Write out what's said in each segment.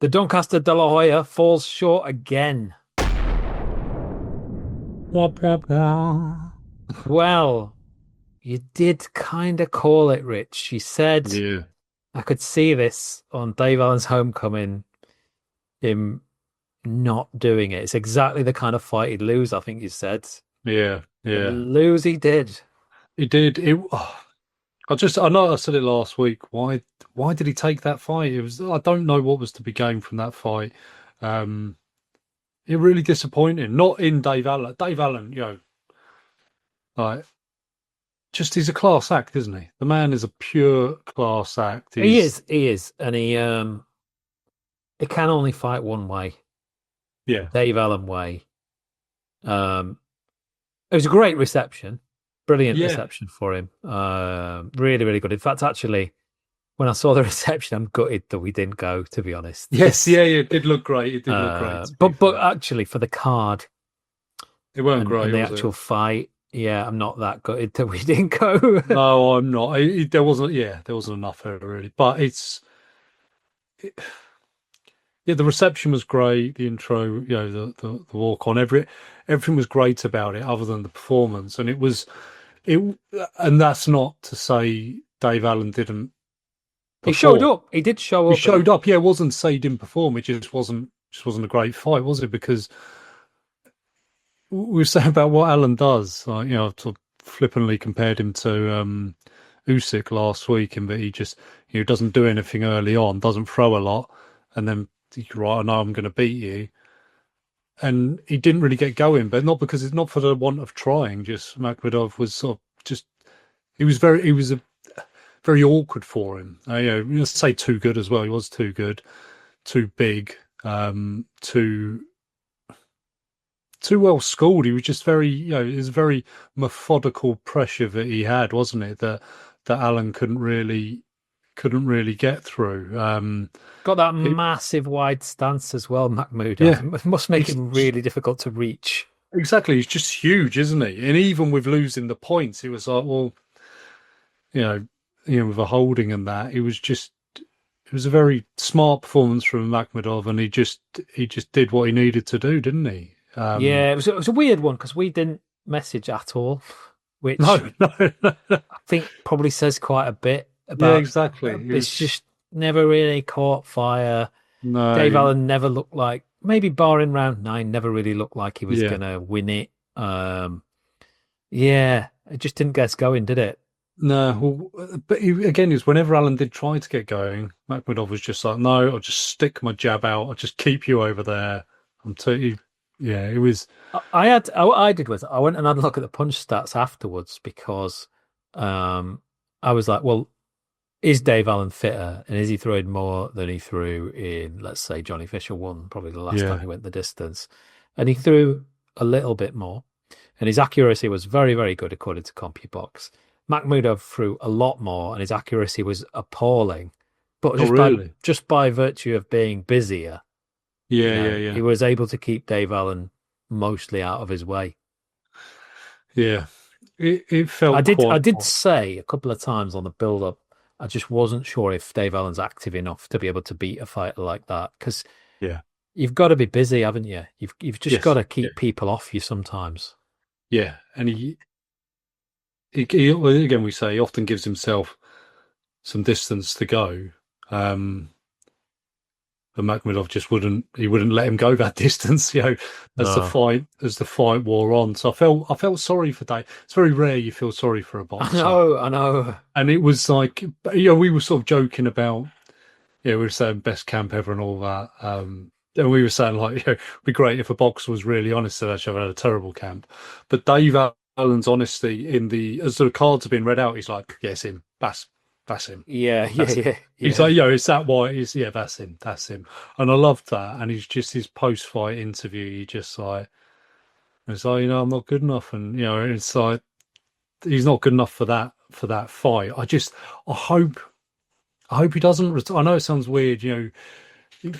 The Doncaster De La Hoya falls short again. Wah, wah, wah. Well, you did kind of call it, Rich. You said Yeah, I could see this on Dave Allen's homecoming, him not doing it. It's exactly the kind of fight he'd lose, I think you said. yeah, yeah. And lose he did. He did. I know I said it last week. Why did he take that fight? I don't know what was to be gained from that fight. Um, it really disappointing. Not in Dave Allen. Dave Allen, like just he's a class act, isn't he? The man is a pure class act. He is. And he can only fight one way, Yeah, Dave Allen way. Um, it was a great reception, brilliant yeah. reception for him. Really, really good. In fact, actually, when I saw the reception, I'm gutted that we didn't go, to be honest. Yes, yeah, yeah. It did look great. It did look great. To be But fair. actually, for the card It weren't and great, the was it? actual fight, yeah, I'm not that gutted that we didn't go. No, I'm not. There wasn't. Yeah, there wasn't enough there really. But it, yeah, the reception was great. The intro, the walk on, everything was great about it, other than the performance. And it, and that's not to say Dave Allen didn't He showed perform. up. He did show He up. showed up. Yeah, it wasn't to say he didn't perform. It just wasn't a great fight, was it? Because we were saying about what Allen does. Like, sort of flippantly compared him to Usyk last week, in that he just doesn't do anything early on, doesn't throw a lot, and then right, I know I'm going to beat you. And he didn't really get going, but not because it's not for the want of trying. Just Makhmudov was sort of just he was a very awkward for him. Let's say too good as well. He was too good, too big, too well schooled. He was just very, it was very methodical pressure that he had, wasn't it? That Alan couldn't really get through. Got that It, massive wide stance as well, yeah, Makhmudov. It must make he's him really difficult to reach. exactly. He's just huge, isn't he? And even with losing the points, it was like, well, you know, with a holding and that, it was a very smart performance from Makhmudov, and he just did what he needed to do, didn't he? Yeah, it was a weird one because we didn't message at all, which No, no, no, no. I think probably says quite a bit Yeah, about. exactly. It It's was just never really caught fire. Dave no, Allen never looked like, maybe barring round nine, never really looked like he was yeah. gonna win it. Yeah, it just didn't get us going, did it? No, well, but again, is whenever Alan did try to get going, Makhmudov was just like, "No, I'll just stick my jab out. I'll just keep you over there." I'm telling you, yeah, it was, What I did was I went and had a look at the punch stats afterwards because I was like, well, is Dave Allen fitter and is he throwing more than he threw in, let's say, Johnny Fisher won probably the last time yeah, he went the distance, and he threw a little bit more, and his accuracy was very, very good according to CompuBox. Makhmudov threw a lot more, and his accuracy was appalling. But oh really? just by virtue of being busier, Yeah, yeah, yeah, he was able to keep Dave Allen mostly out of his way. yeah. It I felt did I quite did say a couple of times on the build up, I just wasn't sure if Dave Allen's active enough to be able to beat a fighter like that because yeah, you've got to be busy, haven't you? You've just got yes, to yeah, keep people off you sometimes. yeah. And well, again, we say he often gives himself some distance to go. Um, And Makhmudov just wouldn't let him go that distance, No, as the fight wore on. So I felt sorry for Dave. It's very rare you feel sorry for a I boxer. know, I know. And it was like, we were sort of joking about, we were saying best camp ever and all that. And we were saying like, it'd be great if a boxer was really honest that actually had a terrible camp. But Dave Allen's honesty as the cards have been read out, he's like, yes, him, that's him. Yeah, yeah, That's yeah, He's yeah. like, is that why? Yeah, that's him. That's him. And I loved that. And he's just his post-fight interview. He just like, it's like, I'm not good enough, and it's like he's not good enough for that fight. I hope he doesn't. I know it sounds weird.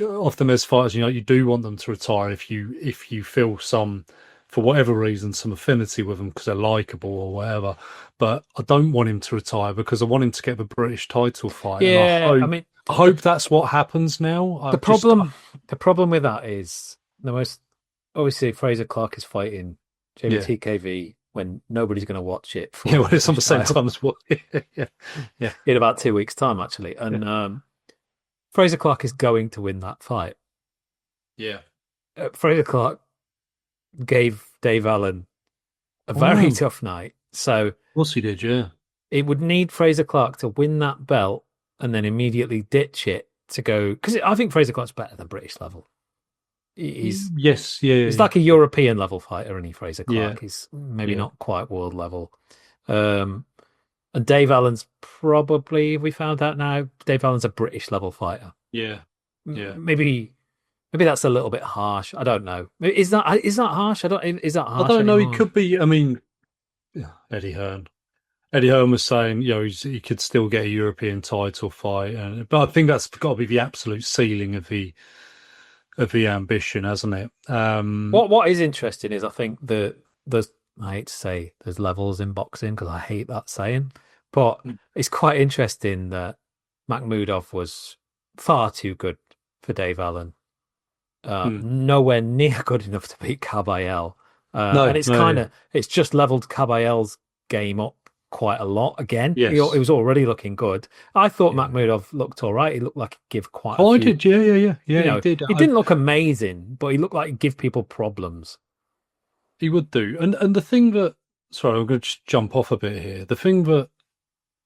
Often as fighters, you do want them to retire if you feel for whatever reason, some affinity with them because they're likable or whatever. But I don't want him to retire because I want him to get the British title fight, and I Yeah, I hope mean, I hope that's what happens now. The I've just, the problem with that is the most obviously Fraser Clark is fighting yeah, JBTKV when nobody's going to watch it yeah. for a Well, it's on British the same title time as what? Yeah, yeah, in about 2 weeks' time, actually. yeah, And Fraser Clark is going to win that fight. yeah. Fraser Clark gave Dave Allen a very Oh, of tough night, so course he did. Yeah. it would need Fraser Clark to win that belt and then immediately ditch it to go because I think Fraser Clark's better than British level. He's Yes. Yeah. He's Yeah. like a European level fighter, isn't he, Fraser Yeah. Clark? He's maybe Yeah. not quite world level. Um, and Dave Allen's probably, we found out now, Dave Allen's a British level fighter. Yeah. Yeah. Maybe that's a little bit harsh. I don't know. Is that harsh? I don't. Is that I harsh don't know. He anymore? could be. I mean, yeah, Eddie Hearn. Eddie Hearn was saying, he could still get a European title fight, but I think that's got to be the absolute ceiling of the ambition, hasn't it? What is interesting is I think there's I hate to say there's levels in boxing because I hate that saying, but it's quite interesting that Makhmudov was far too good for Dave Allen. Mm. Nowhere near good enough to beat Caballel. And No, it's no, kind yeah. of it's just leveled Caballel's game up quite a lot again. He Yes. was already looking good. I thought Yeah. Makhmudov looked all right. He looked like he'd give quite a Oh, I few. did. Yeah, yeah, yeah, You yeah. He know, did. he didn't look amazing, but he looked like he'd give people problems. He would do. And the thing that, sorry, I'm going to just jump off a bit here.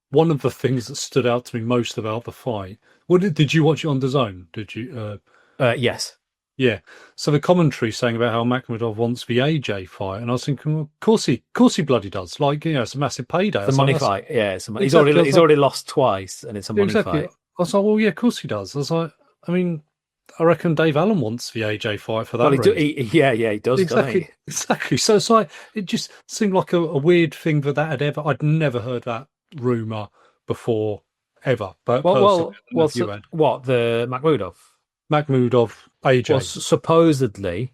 One of the things that stood out to me most about the fight. Did you watch it on the Zone? Did you? Yes, Yeah. So the commentary saying about how Makhmudov wants the AJ fight, and I was thinking, well, of course he bloody does. Like, it's a massive payday. I it's a was like, money that's fight. Yeah, it's a money. exactly. I was He's like, already lost twice, and it's a yeah, money exactly. I fight. was like, well, yeah, of course he does. I was like, I mean, I reckon Dave Allen wants the AJ fight for Well, that reason. yeah, he does, doesn't Exactly, he? exactly. So it's like it just seemed like a weird thing I'd never heard that rumor before ever. But personally, I don't know if you So, had what the Makhmudov? Makhmudov, Well, AJ. supposedly,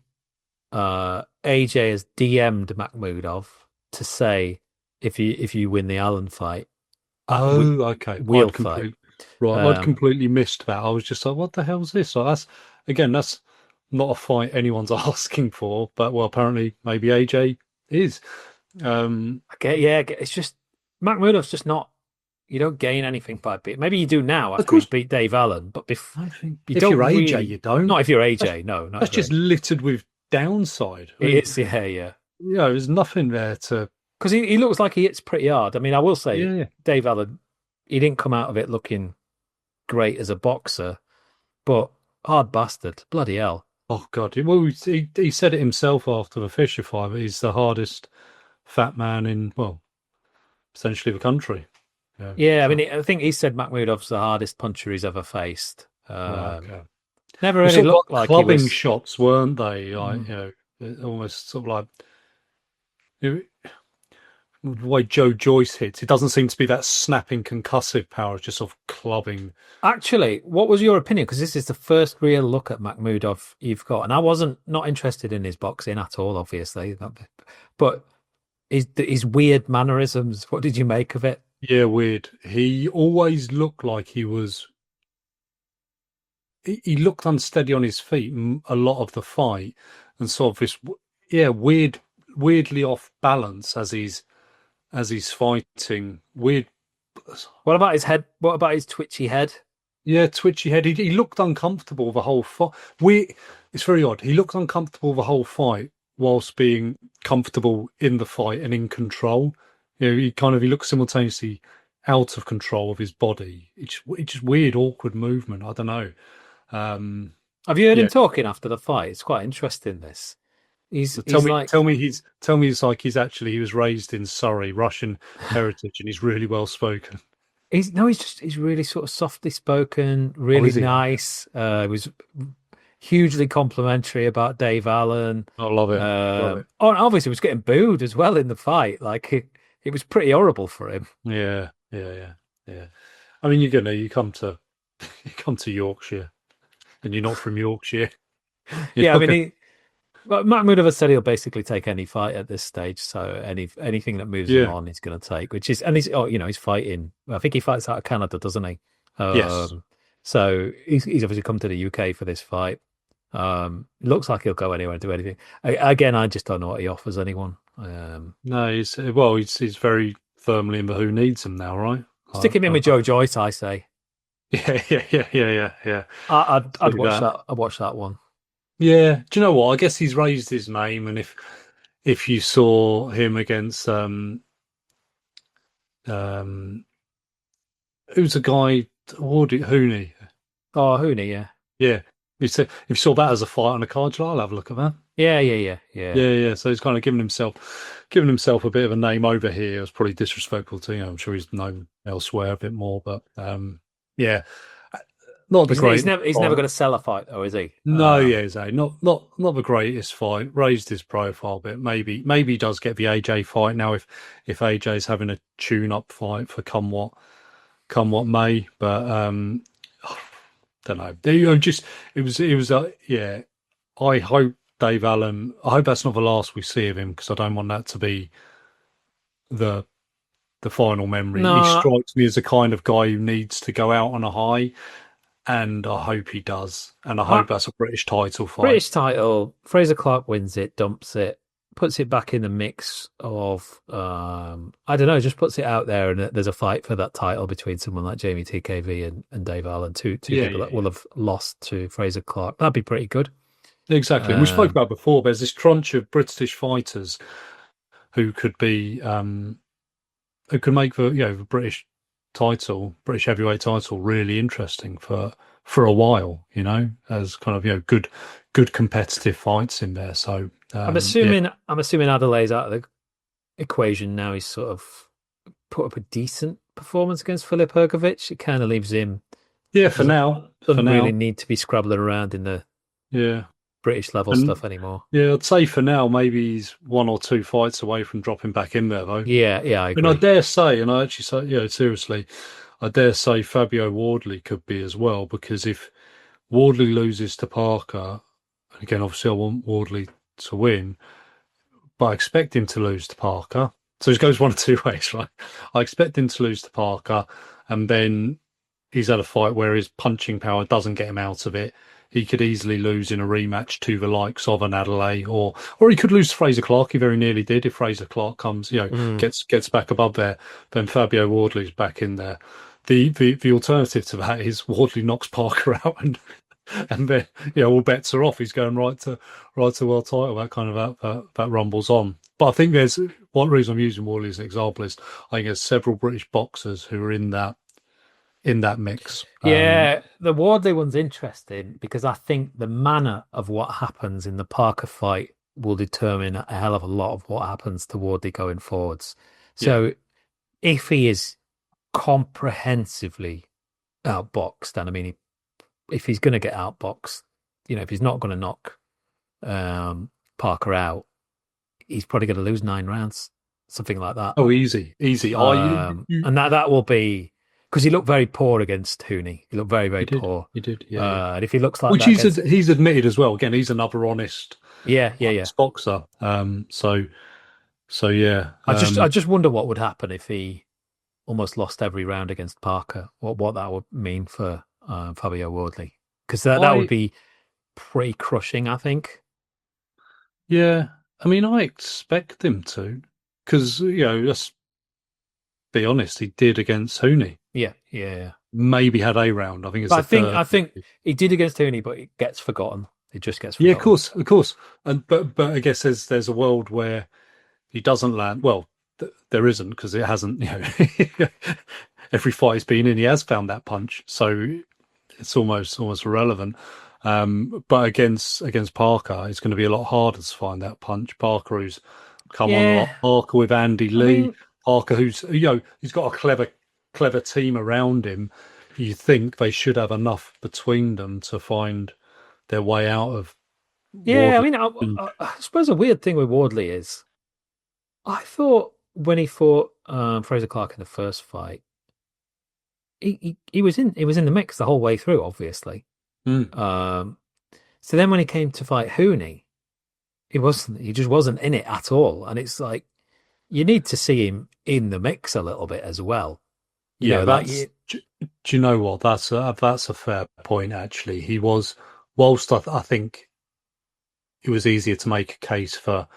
AJ has DM'd Makhmudov to say if you win the Allen fight, Oh, okay. we'll fight. I'd Um, completely missed that. I was just like, what the hell's this? So that's not a fight anyone's asking for. But well, apparently, maybe AJ is. it's just Makhmudov's just not. You don't gain anything by beat. Maybe you do now Of after he's course, beat Dave Allen, but I think you if don't you're AJ, really. you don't. Not if you're That's, AJ. No, not that's if you're just AJ. littered with downside. I It mean, is, yeah. there's nothing there to. Because he looks like he hits pretty hard. I mean, I will say, Yeah, yeah. Dave Allen, he didn't come out of it looking great as a boxer, but hard bastard, bloody hell. Oh God. Well, he said it himself after the Fisher fight. But he's the hardest fat man in essentially the country. Yeah. Yeah, I So, mean, I think he said Makhmudov's the hardest puncher he's ever faced. okay. Never They're really sort of looked like like he clubbing was. shots, weren't they? Like, Mm. almost sort of like you know, the way Joe Joyce hits. It doesn't seem to be that snapping concussive power. It's just sort of clubbing. Actually, what was your opinion? Because this is the first real look at Makhmudov you've got, and I wasn't not interested in his boxing at all, obviously. But his weird mannerisms. What did you make of it? Yeah, weird. He always looked like he was. He looked unsteady on his feet a lot of the fight, and sort of this, weirdly off balance as he's fighting. Weird. What about his head? What about his twitchy head? Yeah, twitchy head. He looked uncomfortable the whole fight. It's very odd. He looked uncomfortable the whole fight whilst being comfortable in the fight and in control. He looks simultaneously out of control of his body. It's just weird, awkward movement. I don't know. Have you heard him Yeah. talking after the fight? It's quite interesting. This he's So he's like tell me it's like he was raised in Surrey, Russian heritage, and he's really well spoken. he's really sort of softly spoken, Oh, really is he? nice. He was hugely complimentary about Dave Allen. I love it. Love it. Obviously, he was getting booed as well in the fight. Like it was pretty horrible for him. Yeah, yeah, yeah, yeah. I mean, you come to you come to Yorkshire, and you're not from Yorkshire. You're Yeah, I not mean, gonna- but Makhmudov has said he'll basically take any fight at this stage. So anything that moves him yeah, on, he's going to take. Which is, and he's fighting. I think he fights out of Canada, doesn't he? yes, So he's obviously come to the UK for this fight. Looks like he'll go anywhere and do anything. Again, I just don't know what he offers anyone. No, he's very firmly in the who needs him now, right? Stick him in with Joe Joyce, I say. Yeah. I'd See watch that. that. I'd watch that one. Yeah. Do you know what? I guess he's raised his name, and if you saw him against um who's the guy? Hooney. Oh, Hooney, yeah, Yeah. If you saw that as a fight on a card, I'll have a look at that. yeah. Yeah. So he's kind of giving himself a bit of a name over here. It's probably disrespectful to I'm sure he's known elsewhere a bit more, but yeah, not the He's great. never going to sell a fight, though, is he? No, yeah, Zay, not the greatest fight. Raised his profile a bit. Maybe he does get the AJ fight now if AJ's having a tune-up fight for come what may. But don't know. Just it was yeah. I hope Dave Allen. I hope that's not the last we see of him because I don't want that to be the the final memory. He No, strikes me as the kind of guy who needs to go out on a high, and I hope he does. And I I, hope that's a British title fight. British title. Fraser Clark wins it, dumps it, puts it back in the mix of. I don't know, just puts it out there, and there's a fight for that title between someone like Jamie TKV and Dave Allen, two Yeah, people yeah, that will have lost to Fraser Clark. That'd be pretty good. exactly. And we spoke Um, about before. There's this crunch of British fighters who could be who can make the British heavyweight title really interesting for a while. As kind of good competitive fights in there. So yeah, I'm assuming Adelaide's out of the equation now. He's sort of put up a decent performance against Filip Hrgovic. It kind of leaves him yeah. For doesn't now, doesn't really need to be scrabbling around in the yeah. British level And stuff anymore. yeah, I'd say for now, maybe he's one or two fights away from dropping back in there, though. Yeah, I And I agree. dare say, and I actually say, seriously, I dare say Fabio Wardley could be as well, because if Wardley loses to Parker, and again, obviously, I want Wardley to win, but I expect him to lose to Parker. So it goes one of two ways, right? I expect him to lose to Parker, and then he's had a fight where his punching power doesn't get him out of it. He could easily lose in a rematch to the likes of an Adelaide, or he could lose to Fraser Clark. He very nearly did. If Fraser Clark comes, Mm. gets back above there, then Fabio Wardley's back in there. The alternative to that is Wardley knocks Parker out, and then all bets are off. He's going right to world title. That kind of that rumbles on. But I think there's one reason I'm using Wardley as an example is I think there's several British boxers who are in that mix. Yeah, the Wardley one's interesting because I think the manner of what happens in the Parker fight will determine a hell of a lot of what happens to Wardley going forwards. Yeah. So if he is comprehensively outboxed, and I mean, if he's going to get outboxed, if he's not going to knock Parker out, he's probably going to lose 9 rounds, something like that. Oh, easy. And that will be because he looked very poor against Hooney. He looked very, very He did. poor. He did. Yeah. And if he looks like Which that against, he's admitted as well. Again, he's another honest yeah. boxer. So yeah. I just wonder what would happen if he almost lost every round against Parker. What that would mean for Fabio Wardley, because that would be pretty crushing, I think. Yeah. I mean, I expect him to, because let's be honest, he did against Hooney. Yeah. Maybe had a round. I think it's. But I think he did against Hooney, but it gets forgotten. It just gets forgotten. Yeah, of course. And but I guess there's a world where he doesn't land. Well, there isn't, because it hasn't. Every fight he's been in, he has found that punch. So it's almost irrelevant. But against Parker, it's going to be a lot harder to find that punch. Parker, who's come on a lot. Parker with Andy Lee. Parker, who's he's got a clever team around him. You think they should have enough between them to find their way out of. Yeah, Wardley. I mean, I suppose a weird thing with Wardley is, I thought when he fought Fraser Clark in the first fight, he was in the mix the whole way through, obviously. Mm. So then when he came to fight Hooney, he just wasn't in it at all, and it's like you need to see him in the mix a little bit as well. You Yeah, know, like that's. Do you know what? That's a fair point. Actually, he was. Whilst I think it was easier to make a case for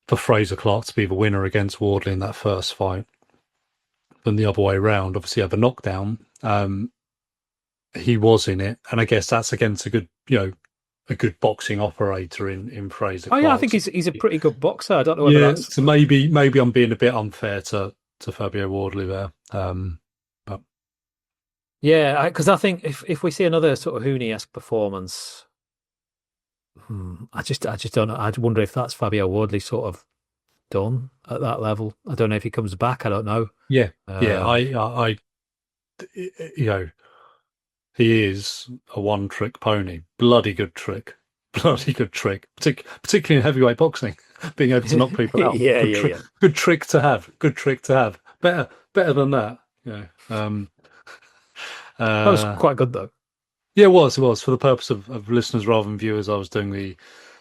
Fraser Clark to be the winner against Wardley in that first fight than the other way around. Obviously, had the knockdown. He was in it, and I guess that's against a good, a good boxing operator in Fraser oh yeah, I Clark. think he's a pretty good boxer. I don't know whether Yeah, that's so maybe I'm being a bit unfair to Fabio Wardley there. But yeah, because I think if we see another sort of Hooney-esque performance, I just don't know. I wonder if that's Fabio Wardley sort of done at that level. I don't know if he comes back. I don't know. yeah, yeah, Um, you know, he is a one-trick pony. Bloody good trick. Bloody good trick. Particularly in heavyweight boxing, being able to knock people out. yeah, yeah, yeah. Good trick to have. Good trick to have. Better than that. That was Uh, quite good though. yeah, it was for the purpose of listeners rather than viewers. I was doing the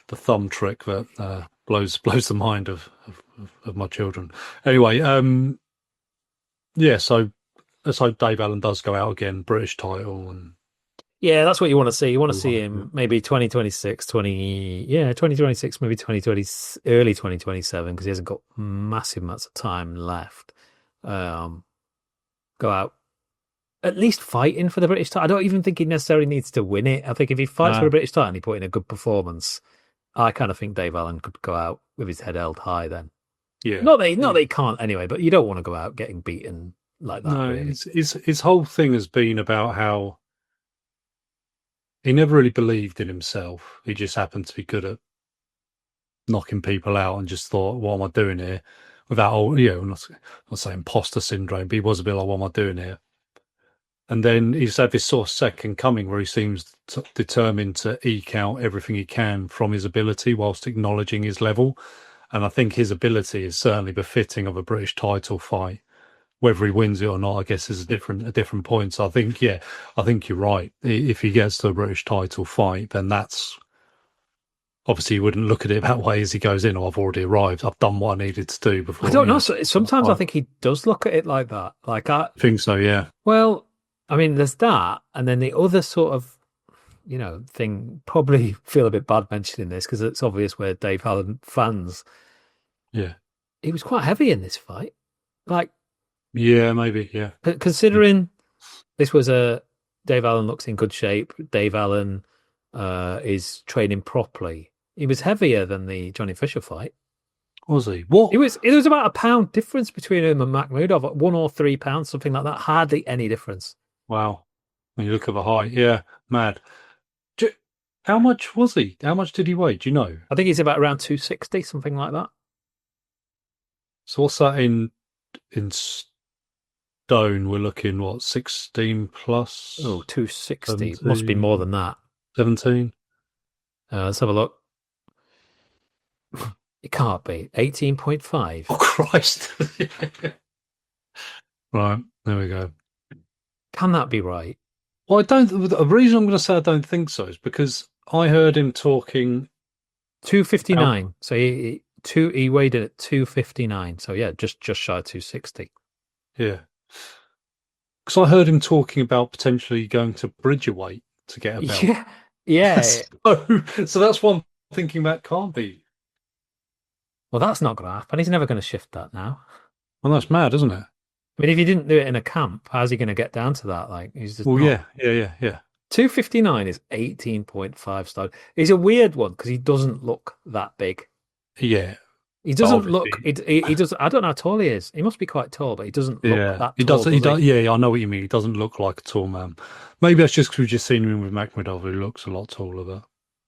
thumb trick that blows the mind of my children. Anyway, yeah. So let's hope Dave Allen does go out again, British title, and Yeah, that's what you want to see. You want to all see right. him maybe 2026, 2026, maybe 2020, early 2027, because he hasn't got massive amounts of time left. Um, Go out, at least fighting for the British title. I don't even think he necessarily needs to win it. I think if he fights for a British title and he put in a good performance, I kind of think Dave Allen could go out with his head held high then. Yeah. Not that he can't anyway, but you don't want to go out getting beaten like that, No, really. his whole thing has been about how he never really believed in himself. He just happened to be good at knocking people out and just thought, what am I doing here? Without all, I'm not saying imposter syndrome, but he was a bit like, what am I doing here? And then he's had this sort of second coming where he seems determined to eke out everything he can from his ability whilst acknowledging his level. And I think his ability is certainly befitting of a British title fight. Whether he wins it or not, I guess is a different point. So I think you're right. If he gets to a British title fight, then that's obviously you wouldn't look at it that way as he goes in. Oh, I've already arrived. I've done what I needed to do before. I don't know. So sometimes I think he does look at it like that. Like I think so. Yeah. well, I mean, there's that, and then the other sort of, thing. Probably feel a bit bad mentioning this because it's obvious we're Dave Allen fans. Yeah. He was quite heavy in this fight, like Yeah, maybe. Yeah. considering this was a Dave Allen looks in good shape. Dave Allen is training properly. He was heavier than the Johnny Fisher fight. Was he? What? It was about a pound difference between him and Makhmudov, 1 or 3 pounds, something like that. Hardly any difference. Wow. When you look at the height, yeah, mad. How much was he? How much did he weigh? Do you know? I think he's about around 260, something like that. So what's that in stone? We're looking, what, 16 plus? Oh, 260. 17? Must be more than that. 17? Let's have a look. It can't be. 18.5. Oh, Christ. Right, there we go. Can that be right? Well, the reason I'm going to say I don't think so is because I heard him talking 259. So he weighed in at 259. So yeah, just shy of 260. Yeah. Because I heard him talking about potentially going to Bridgerweight to get a belt. Yeah. Yeah. So that's one thinking that can't be. Well, that's not going to happen. He's never going to shift that now. Well, that's mad, isn't it? I mean, if he didn't do it in a camp, how's he going to get down to that? Like, he's just Well, not. yeah. 259 is 18.5 stone. He's a weird one because he doesn't look that big. Yeah. He doesn't Obviously. look. He does. I don't know how tall he is. He must be quite tall, but he doesn't look that tall. He does. Does he? Yeah, I know what you mean. He doesn't look like a tall man. Maybe that's just because we've just seen him with Makhmudov, who looks a lot taller. But